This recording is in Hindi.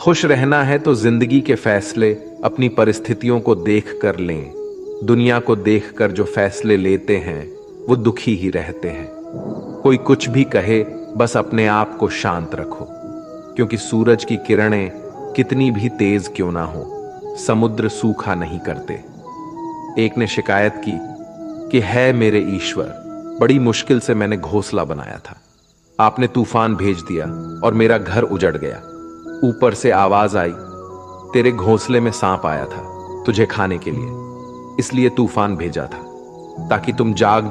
खुश रहना है तो जिंदगी के फैसले अपनी परिस्थितियों को देख कर लें। दुनिया को देखकर जो फैसले लेते हैं वो दुखी ही रहते हैं। कोई कुछ भी कहे, बस अपने आप को शांत रखो, क्योंकि सूरज की किरणें कितनी भी तेज क्यों ना हो, समुद्र सूखा नहीं करते। एक ने शिकायत की कि है मेरे ईश्वर, बड़ी मुश्किल से मैंने घोंसला बनाया था, आपने तूफान भेज दिया और मेरा घर उजड़ गया। ऊपर से आवाज आई, तेरे घोंसले में सांप आया था तुझे खाने के लिए, इसलिए तूफान भेजा था, ताकि तुम जाग